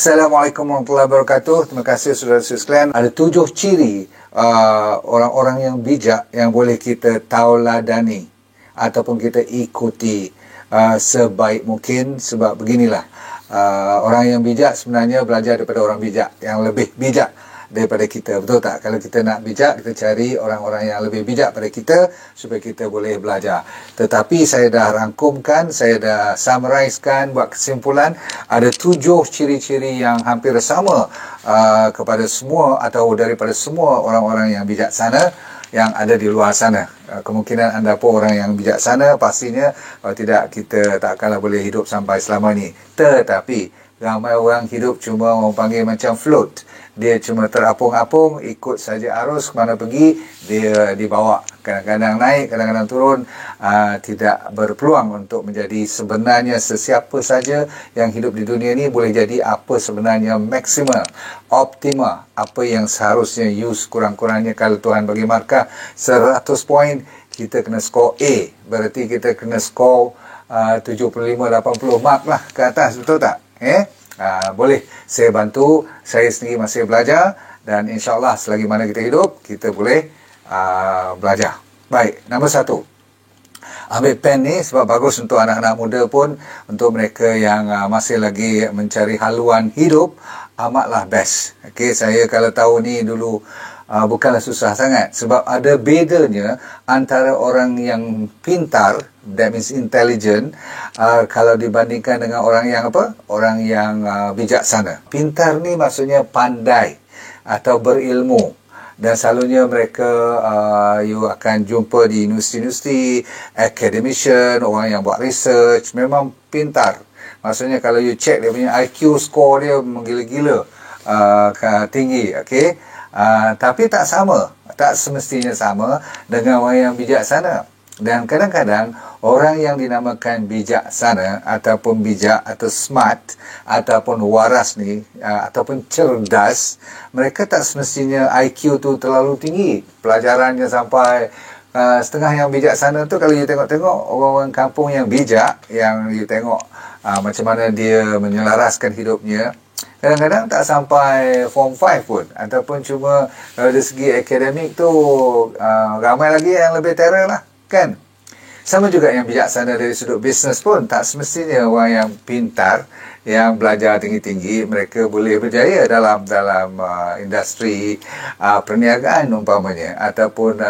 Assalamualaikum warahmatullahi wabarakatuh. Terima kasih saudara-saudara sekalian. Ada 7 ciri orang-orang yang bijak yang boleh kita tauladani ataupun kita ikuti sebaik mungkin. Sebab beginilah, orang yang bijak sebenarnya belajar daripada orang bijak yang lebih bijak daripada kita, betul tak? Kalau kita nak bijak, kita cari orang-orang yang lebih bijak pada kita supaya kita boleh belajar. Tetapi saya dah rangkumkan, saya dah summarizekan, buat kesimpulan, ada 7 ciri-ciri yang hampir sama kepada semua atau daripada semua orang-orang yang bijaksana yang ada di luar sana. Kemungkinan anda pun orang yang bijaksana, pastinya kalau tidak kita takkanlah boleh hidup sampai selama ni. Tetapi ramai orang hidup cuma orang panggil macam float. Dia cuma terapung-apung, ikut saja arus, mana pergi dia dibawa. Kadang-kadang naik, kadang-kadang turun, tidak berpeluang untuk menjadi sebenarnya sesiapa saja yang hidup di dunia ni boleh jadi apa sebenarnya maksimal, optima, apa yang seharusnya use kurang-kurangnya. Kalau Tuhan bagi markah 100 poin, kita kena skor A. Berarti kita kena skor 75-80 mark lah ke atas, betul tak? Boleh saya bantu, saya sendiri masih belajar dan insyaAllah selagi mana kita hidup, kita boleh belajar. Baik, nombor 1, ambil pen ni sebab bagus untuk anak-anak muda pun, untuk mereka yang masih lagi mencari haluan hidup, amatlah best. Okey, saya kalau tahu ni dulu bukanlah susah sangat, sebab ada bedanya antara orang yang pintar, that means intelligent, kalau dibandingkan dengan orang yang apa? Orang yang bijaksana. Pintar ni maksudnya pandai atau berilmu, dan selalunya mereka you akan jumpa di universiti-universiti, academician, orang yang buat research, memang pintar. Maksudnya kalau you check dia punya IQ score dia menggila-gila tinggi, okey. Tapi tak sama, tak semestinya sama dengan orang yang bijaksana. Dan kadang-kadang orang yang dinamakan bijaksana ataupun bijak atau smart ataupun waras ni ataupun cerdas, mereka tak semestinya IQ tu terlalu tinggi, pelajarannya sampai setengah. Yang bijaksana tu kalau you tengok-tengok orang-orang kampung yang bijak, yang you tengok macam mana dia menyelaraskan hidupnya, kadang-kadang tak sampai form 5 pun, ataupun cuma dari segi akademik tu ramai lagi yang lebih terror lah, kan? Sama juga yang bijaksana dari sudut bisnes pun, tak semestinya orang yang pintar, yang belajar tinggi-tinggi, mereka boleh berjaya dalam industri perniagaan umpamanya, ataupun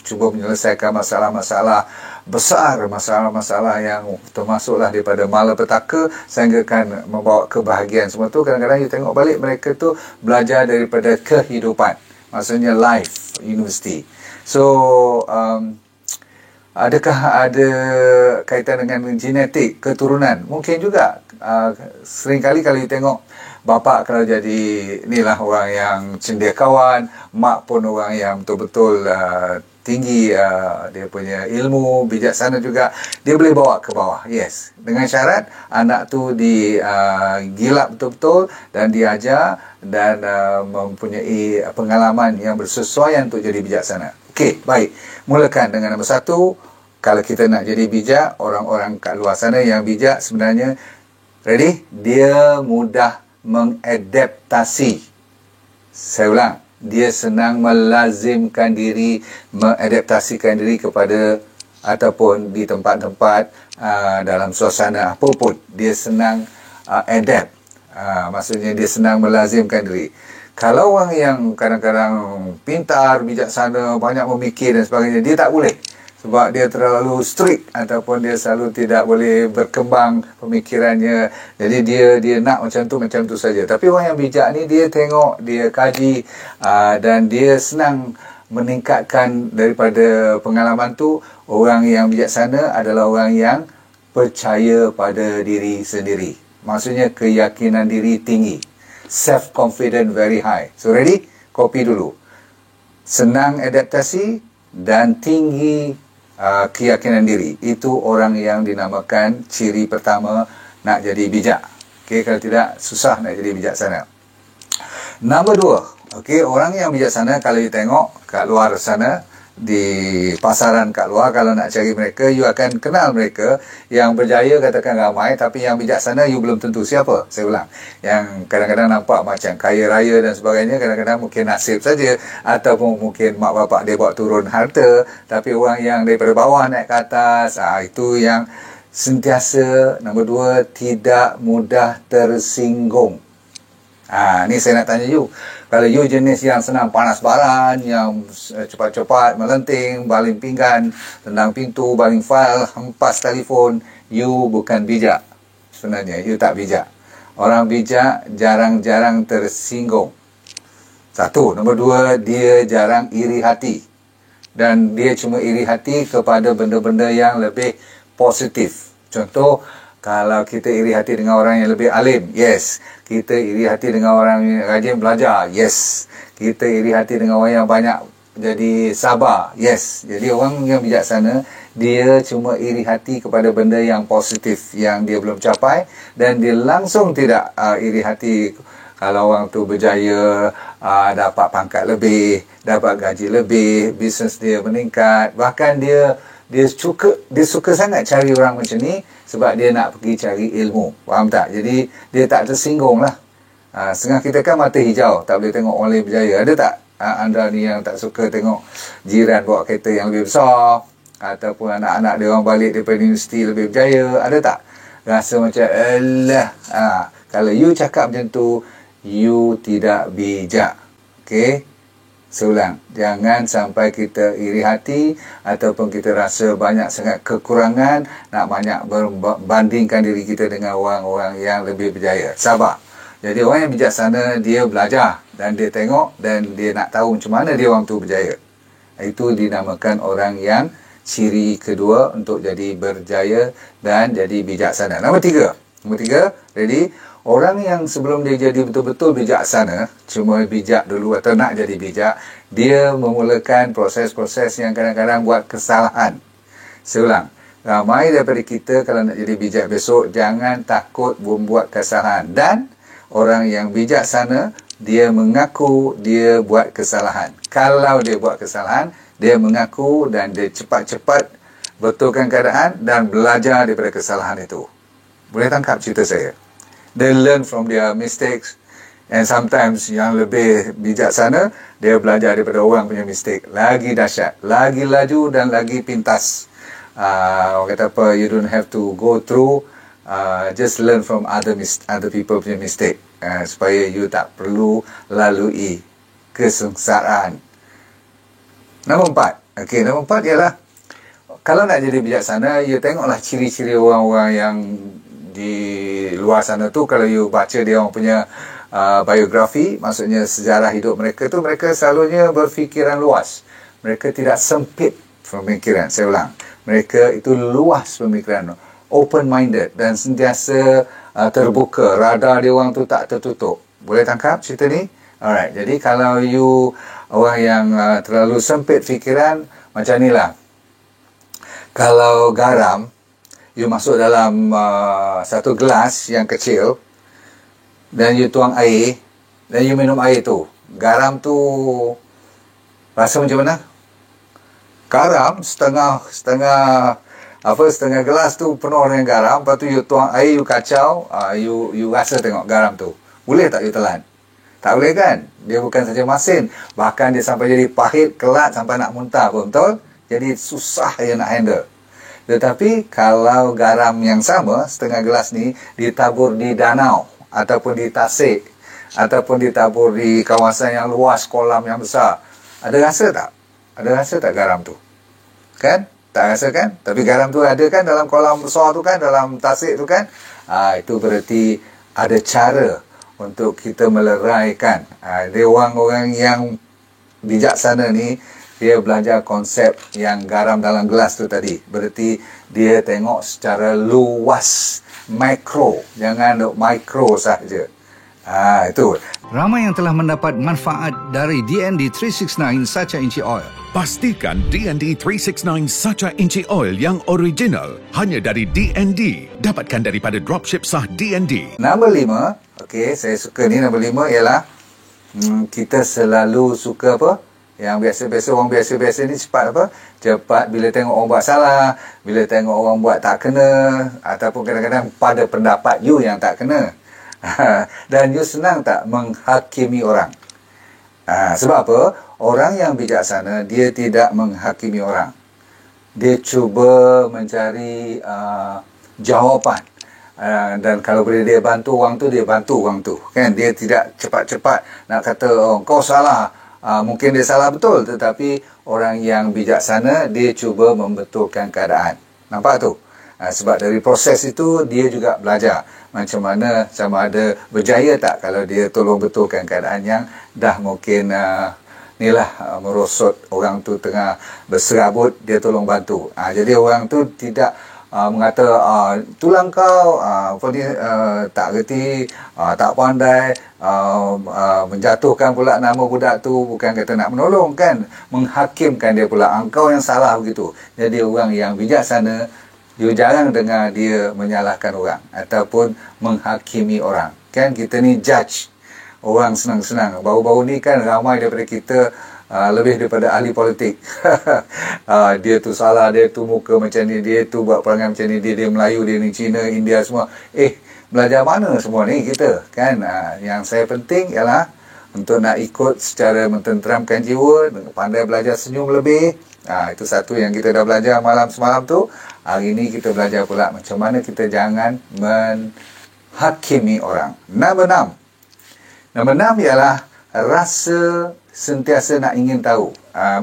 cuba menyelesaikan masalah-masalah besar, masalah-masalah yang termasuklah daripada malapetaka sehingga kan membawa kebahagiaan. Semua tu kadang-kadang you tengok balik, mereka tu belajar daripada kehidupan, maksudnya life, university. So adakah ada kaitan dengan genetik, keturunan? Mungkin juga. Seringkali kalau you tengok bapa kalau jadi inilah orang yang cendekiawan, mak pun orang yang betul-betul tinggi dia punya ilmu, bijaksana juga, dia boleh bawa ke bawah. Yes, dengan syarat anak tu digilap betul-betul dan diajar dan mempunyai pengalaman yang bersesuaian untuk jadi bijaksana. Okey, baik. Mulakan dengan nombor 1. Kalau kita nak jadi bijak, orang-orang kat luar sana yang bijak sebenarnya, ready? Dia mudah mengadaptasi. Saya ulang, dia senang melazimkan diri, mengadaptasikan diri kepada ataupun di tempat-tempat dalam suasana apapun. Dia senang adapt. Maksudnya dia senang melazimkan diri. Kalau orang yang kadang-kadang pintar, bijaksana, banyak memikir dan sebagainya, dia tak boleh. Sebab dia terlalu strict ataupun dia selalu tidak boleh berkembang pemikirannya. Jadi dia nak macam tu saja. Tapi orang yang bijak ni, dia tengok, dia kaji dan dia senang meningkatkan daripada pengalaman tu. Orang yang bijaksana adalah orang yang percaya pada diri sendiri. Maksudnya keyakinan diri tinggi. Self-confident very high. So ready? Copy dulu. Senang adaptasi dan tinggi keyakinan diri. Itu orang yang dinamakan ciri pertama nak jadi bijak. Okay, kalau tidak, susah nak jadi bijaksana. Nombor 2. Okay, orang yang bijaksana kalau you tengok kat luar sana, di pasaran kat luar. Kalau nak cari mereka, you akan kenal mereka. Yang berjaya katakan ramai, tapi yang bijaksana you belum tentu siapa. Saya ulang, yang kadang-kadang nampak macam kaya raya dan sebagainya, kadang-kadang mungkin nasib saja, ataupun mungkin mak bapak dia bawa turun harta. Tapi orang yang daripada bawah naik ke atas, itu yang sentiasa, nombor 2, tidak mudah tersinggung. Ni saya nak tanya you. Kalau you jenis yang senang panas baran, yang cepat-cepat melenting, baling pinggan, tendang pintu, baling fail, hempas telefon, you bukan bijak. Sebenarnya, you tak bijak. Orang bijak jarang-jarang tersinggung. 1. Nombor 2, dia jarang iri hati. Dan dia cuma iri hati kepada benda-benda yang lebih positif. Contoh, kalau kita iri hati dengan orang yang lebih alim, yes. Kita iri hati dengan orang yang rajin belajar, yes. Kita iri hati dengan orang yang banyak jadi sabar, yes. Jadi orang yang bijaksana, dia cuma iri hati kepada benda yang positif yang dia belum capai, dan dia langsung tidak iri hati kalau orang tu berjaya, dapat pangkat lebih, dapat gaji lebih, bisnes dia meningkat. Bahkan dia suka sangat cari orang macam ni sebab dia nak pergi cari ilmu. Faham tak? Jadi dia tak tersinggung lah. Setengah kita kan mata hijau, tak boleh tengok orang lain berjaya. Ada tak anda ni yang tak suka tengok jiran bawa kereta yang lebih besar, ataupun anak-anak dia orang balik daripada universiti lebih berjaya? Ada tak? Rasa macam alah. Kalau you cakap macam tu, you tidak bijak. Okay? Seulang, jangan sampai kita iri hati ataupun kita rasa banyak sangat kekurangan, nak banyak berbandingkan diri kita dengan orang-orang yang lebih berjaya. Sabar. Jadi orang yang bijaksana, dia belajar dan dia tengok dan dia nak tahu macam mana dia orang tu berjaya. Itu dinamakan orang yang ciri kedua untuk jadi berjaya dan jadi bijaksana. Nombor 3, ready? Orang yang sebelum dia jadi betul-betul bijaksana, cuma bijak dulu atau nak jadi bijak, dia memulakan proses-proses yang kadang-kadang buat kesalahan. Seulang, ramai daripada kita kalau nak jadi bijak besok, jangan takut membuat kesalahan. Dan orang yang bijaksana, dia mengaku dia buat kesalahan. Kalau dia buat kesalahan, dia mengaku dan dia cepat-cepat betulkan keadaan dan belajar daripada kesalahan itu. Boleh tangkap cerita saya? They learn from their mistakes, and sometimes yang lebih bijaksana, dia belajar daripada orang punya mistake. Lagi dahsyat, lagi laju dan lagi pintas. Orang kata apa, you don't have to go through, just learn from other people punya mistake, supaya you tak perlu lalui kesengsaraan. Nombor 4. Okey, nombor 4 ialah, kalau nak jadi bijaksana, you tengoklah ciri-ciri orang-orang yang di luar sana tu. Kalau you baca dia orang punya biografi, maksudnya sejarah hidup mereka tu, mereka selalunya berfikiran luas. Mereka tidak sempit pemikiran. Saya ulang, mereka itu luas pemikiran, open-minded, dan sentiasa terbuka. Radar dia orang tu tak tertutup. Boleh tangkap cerita ni? Alright, jadi kalau you orang yang terlalu sempit fikiran, macam ni lah. Kalau garam, you masuk dalam satu gelas yang kecil, dan you tuang air, dan you minum air tu. Garam tu rasa macam mana? Garam setengah gelas tu penuh dengan garam, lepas tu you tuang air, you kacau, you rasa tengok garam tu. Boleh tak you telan? Tak boleh kan? Dia bukan saja masin, bahkan dia sampai jadi pahit, kelat, sampai nak muntah pun, betul? Jadi susah you nak handle. Tetapi kalau garam yang sama, setengah gelas ni, ditabur di danau, ataupun di tasik, ataupun ditabur di kawasan yang luas, kolam yang besar, ada rasa tak? Ada rasa tak garam tu? Kan? Tak rasa kan? Tapi garam tu ada kan dalam kolam besar tu kan, dalam tasik tu kan? Itu berarti ada cara untuk kita meleraikan. Dia orang-orang yang bijaksana ni, dia belajar konsep yang garam dalam gelas tu tadi. Berarti dia tengok secara luas, mikro. Jangan mikro sahaja. Itu. Ramai yang telah mendapat manfaat dari DND 369 Sacha Inchi Oil. Pastikan DND 369 Sacha Inchi Oil yang original hanya dari DND. Dapatkan daripada dropship sah DND. Nombor 5, okey, saya suka ni nombor 5 ialah kita selalu suka apa? Yang biasa-biasa, orang biasa-biasa ni cepat apa? Cepat bila tengok orang buat salah, bila tengok orang buat tak kena, ataupun kadang-kadang pada pendapat you yang tak kena. Dan you senang tak menghakimi orang? Sebab apa? Orang yang bijaksana, dia tidak menghakimi orang. Dia cuba mencari jawapan. Dan kalau boleh dia bantu orang tu, dia bantu orang tu. Kan? Dia tidak cepat-cepat nak kata, oh, kau salah. Mungkin dia salah betul, tetapi orang yang bijaksana, dia cuba membetulkan keadaan. Nampak tu? Sebab dari proses itu, dia juga belajar macam mana, sama ada berjaya tak kalau dia tolong betulkan keadaan yang dah mungkin merosot, orang tu tengah berserabut, dia tolong bantu. Jadi orang tu tidak mengata tulang kau tak reti, tak pandai, menjatuhkan pula nama budak tu, bukan kata nak menolong, kan, menghakimkan dia pula, engkau yang salah begitu. Jadi orang yang bijaksana, you jarang dengar dia menyalahkan orang ataupun menghakimi orang. Kan kita ni judge orang senang-senang. Baru-baru ni kan ramai daripada kita lebih daripada ahli politik. Dia tu salah, dia tu muka macam ni, dia tu buat perangai macam ni, dia Melayu, dia ni Cina, India semua. Belajar mana semua ni kita, kan? Yang saya penting ialah untuk nak ikut secara mententeramkan jiwa, pandai belajar senyum lebih. Itu satu yang kita dah belajar malam semalam tu. Hari ni kita belajar pula macam mana kita jangan menghakimi orang. Nombor 6 ialah rasa sentiasa nak ingin tahu.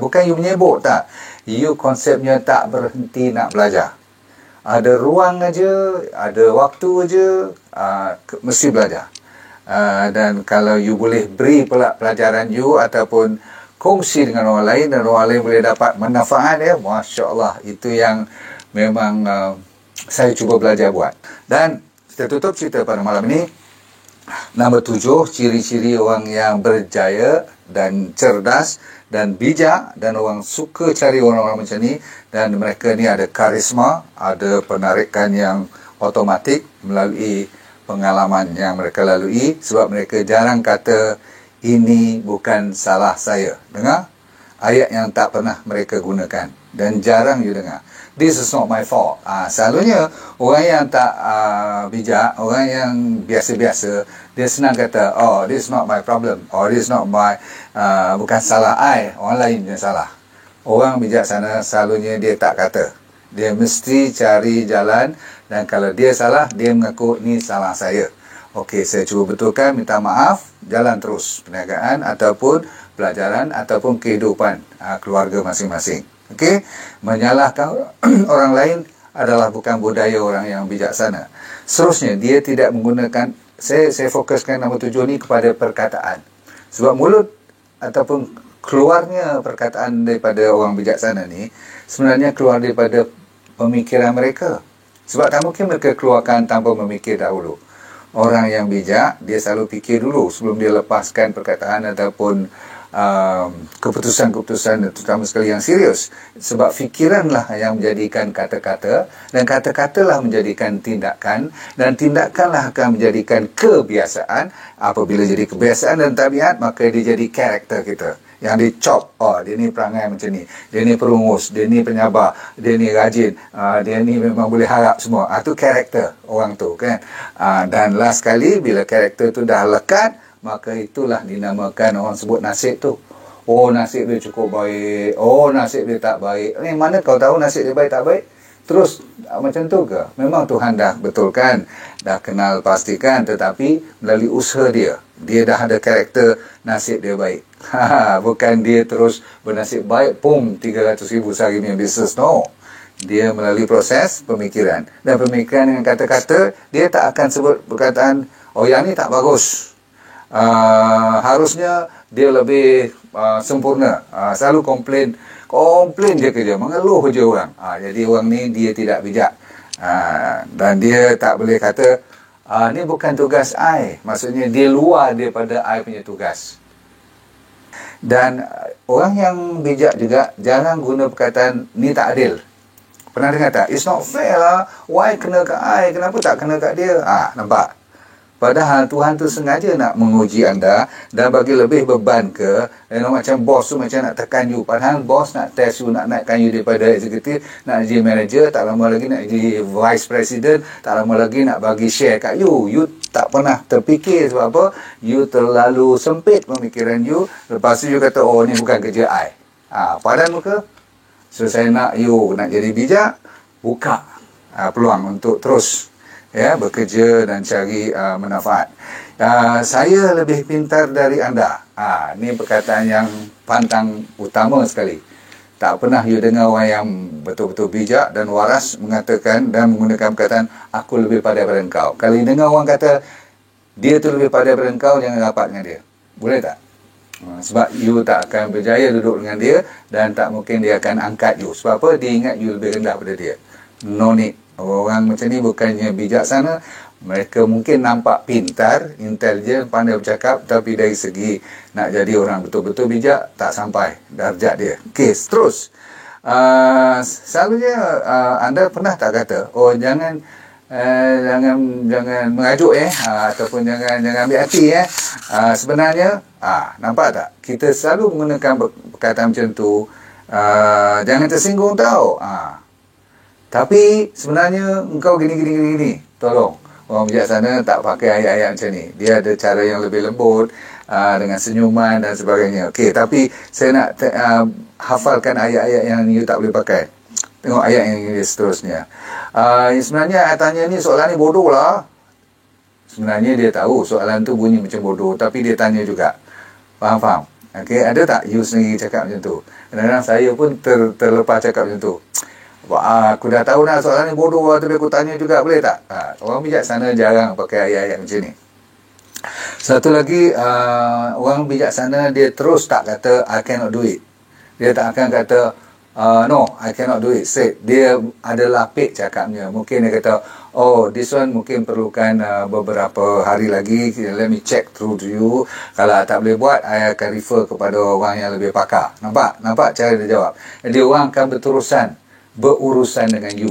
Bukan you menyebut tak. You konsepnya tak berhenti nak belajar. Ada ruang aja, ada waktu aja, mesti belajar. Dan kalau you boleh beri pula pelajaran you ataupun kongsi dengan orang lain dan orang lain boleh dapat manfaat, Masya Allah, itu yang memang saya cuba belajar buat. Dan kita tutup cerita pada malam ini. Nombor 7, ciri-ciri orang yang berjaya dan cerdas dan bijak, dan orang suka cari orang-orang macam ni, dan mereka ni ada karisma, ada penarikan yang otomatik melalui pengalaman yang mereka lalui, sebab mereka jarang kata ini bukan salah saya. Dengar? Ayat yang tak pernah mereka gunakan dan jarang you dengar. This is not my fault. Selalunya orang yang tak bijak, orang yang biasa-biasa, dia senang kata, oh, this is not my problem, or this is not my, bukan salah I, orang lain yang salah. Orang bijaksana selalunya dia tak kata. Dia mesti cari jalan, dan kalau dia salah, dia mengaku ni salah saya. Okey, saya cuba betulkan, minta maaf, jalan terus perniagaan ataupun pelajaran ataupun kehidupan keluarga masing-masing. Okey, menyalahkan orang lain adalah bukan budaya orang yang bijaksana. Seterusnya, dia tidak menggunakan, saya fokuskan nombor 7 ni kepada perkataan. Sebab mulut ataupun keluarnya perkataan daripada orang bijaksana ni sebenarnya keluar daripada pemikiran mereka. Sebab tak mungkin mereka keluarkan tanpa memikir dahulu. Orang yang bijak, dia selalu fikir dulu sebelum dia lepaskan perkataan ataupun keputusan-keputusan, terutama sekali yang serius. Sebab fikiranlah yang menjadikan kata-kata, dan kata-katalah menjadikan tindakan, dan tindakanlah akan menjadikan kebiasaan. Apabila jadi kebiasaan dan tabiat, maka dia jadi karakter kita. Yang dicop, oh, dia ni perangai macam ni, dia ni perungus, dia ni penyabar, dia ni rajin, dia ni memang boleh harap semua. Itu karakter orang tu, kan. Dan last kali, bila karakter tu dah lekat, maka itulah dinamakan, orang sebut nasib tu. Oh, nasib dia cukup baik, oh, nasib dia tak baik. Mana kau tahu nasib dia baik tak baik? Terus macam tu ke? Memang Tuhan dah betulkan, dah kenal pastikan, tetapi melalui usaha dia dah ada karakter nasib dia baik. Bukan dia terus bernasib baik, 300,000 sehari ni bisnes. No. Dia melalui proses pemikiran. Dan pemikiran dengan kata-kata, dia tak akan sebut perkataan, oh, yang ni tak bagus. Harusnya dia lebih sempurna. Selalu komplain je kerja, mengeluh je orang. Jadi orang ni dia tidak bijak. Dan dia tak boleh kata, ni bukan tugas I. Maksudnya dia luar daripada I punya tugas. Dan orang yang bijak juga jarang guna perkataan ni tak adil. Pernah dengar tak? It's not fair lah. Why kena kat I? Kenapa tak kena kat dia? Nampak? Padahal Tuhan tu sengaja nak menguji anda dan bagi lebih beban ke, macam bos tu macam nak tekan you. Padahal bos nak test you, nak naikkan you daripada eksekutif, nak jadi manager, tak lama lagi nak jadi vice president, tak lama lagi nak bagi share kat you. You tak pernah terfikir sebab apa? You terlalu sempit pemikiran you. Lepas tu you kata, oh ni bukan kerja I. Padahal muka, so saya nak you nak jadi bijak, buka peluang untuk terus bekerja dan cari manfaat. Saya lebih pintar dari anda. Ini perkataan yang pantang utama sekali. Tak pernah you dengar orang yang betul-betul bijak dan waras mengatakan dan menggunakan perkataan aku lebih pandai daripada engkau. Kalau you dengar orang kata dia tu lebih pandai daripada engkau, jangan rapat dengan dia. Boleh tak? Sebab you tak akan berjaya duduk dengan dia dan tak mungkin dia akan angkat you. Sebab apa? Dia ingat you lebih rendah daripada dia. No need. Orang macam ni bukannya bijaksana. Mereka mungkin nampak pintar, intelijen, pandai bercakap, tapi dari segi nak jadi orang betul-betul bijak, tak sampai darjat dia. Okey, terus. Selalunya anda pernah tak kata, oh jangan mengajuk ataupun jangan ambil hati sebenarnya nampak tak? Kita selalu menggunakan perkataan macam tu, jangan tersinggung tau. Tapi sebenarnya engkau gini. Tolong. Orang bijaksana tak pakai ayat-ayat macam ni. Dia ada cara yang lebih lembut, dengan senyuman dan sebagainya. Okey, tapi saya nak hafalkan ayat-ayat yang you tak boleh pakai. Tengok ayat yang seterusnya. Sebenarnya tanya ni, soalan ni bodoh lah. Sebenarnya dia tahu soalan tu bunyi macam bodoh, tapi dia tanya juga. Faham? Okey, ada tak you sendiri cakap macam tu? Kadang-kadang saya pun terlepas cakap macam tu. Aku dah tahu nak soalan ni bodoh lah, tapi aku tanya juga, boleh tak? Orang bijaksana jarang pakai ayat-ayat macam ni. Satu lagi, orang bijaksana dia terus tak kata I cannot do it. Dia tak akan kata no, I cannot do it straight. Dia ada lapik cakapnya. Mungkin dia kata, oh this one mungkin perlukan beberapa hari lagi, let me check through to you. Kalau tak boleh buat, I akan refer kepada orang yang lebih pakar. Nampak cara dia jawab. Jadi orang akan berurusan dengan you.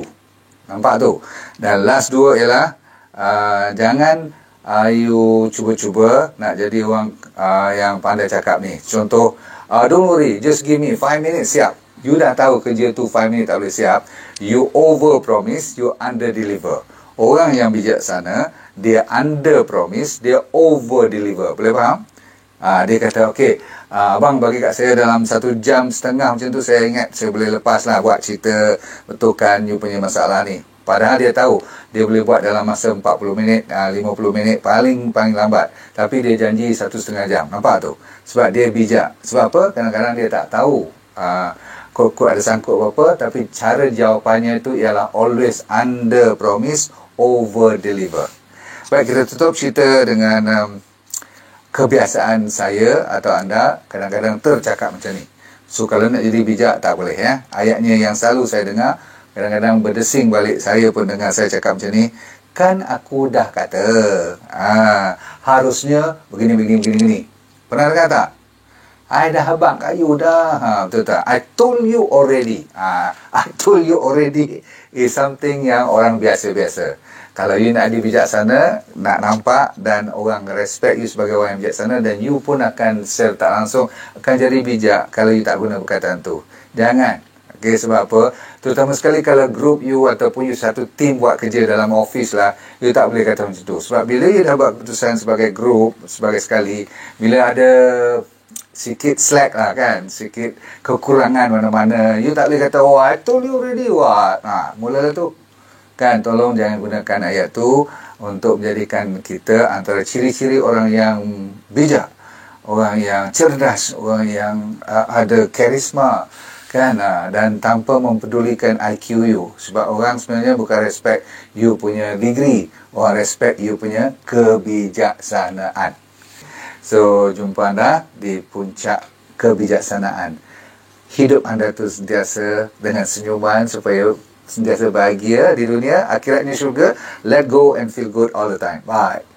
Nampak tu? Dan last dua ialah jangan you cuba-cuba nak jadi orang yang pandai cakap ni. Contoh, don't worry, just give me 5 minutes, siap. You dah tahu kerja tu 5 minit tak boleh siap. You over promise, you under deliver. Orang yang bijaksana, dia under promise, dia over deliver. Boleh faham? Dia kata, okey, abang bagi kat saya dalam 1.5 jam macam tu, saya ingat saya boleh lepas lah buat cerita, betulkan you punya masalah ni. Padahal dia tahu dia boleh buat dalam masa 40 minit, 50 minit paling lambat. Tapi dia janji 1.5 jam. Nampak tu? Sebab dia bijak. Sebab apa? Kadang-kadang dia tak tahu kod ada sangkut apa-apa, tapi cara jawapannya itu ialah always under promise, over deliver. Baik, kita tutup cerita dengan kebiasaan saya atau anda kadang-kadang tercakap macam ni. So kalau nak jadi bijak tak boleh Ayatnya yang selalu saya dengar, kadang-kadang berdesing balik saya pun dengar saya cakap macam ni. Kan aku dah kata harusnya begini. Pernah dengar tak? I dah habaq kat you dah. Betul tak? I told you already. I told you already is something yang orang biasa-biasa. Kalau you nak jadi bijaksana, nak nampak dan orang respect you sebagai orang yang bijaksana, dan you pun akan secara tak langsung akan jadi bijak kalau you tak guna perkataan tu. Jangan. Okay, sebab apa? Terutama sekali kalau group you ataupun you satu team buat kerja dalam office lah, you tak boleh kata macam tu. Sebab bila you dah buat keputusan sebagai group, sebagai sekali, bila ada sikit slack lah kan, sikit kekurangan mana-mana, you tak boleh kata, oh I told you already what. Mula tu. Kan, tolong jangan gunakan ayat tu untuk menjadikan kita antara ciri-ciri orang yang bijak, orang yang cerdas, orang yang ada karisma, kan, dan tanpa mempedulikan IQ you. Sebab orang sebenarnya bukan respect you punya degree, orang respect you punya kebijaksanaan. So, jumpa anda di puncak kebijaksanaan. Hidup anda tu sentiasa dengan senyuman supaya sentiasa bahagia di dunia, akhiratnya syurga. Let go and feel good all the time. Bye.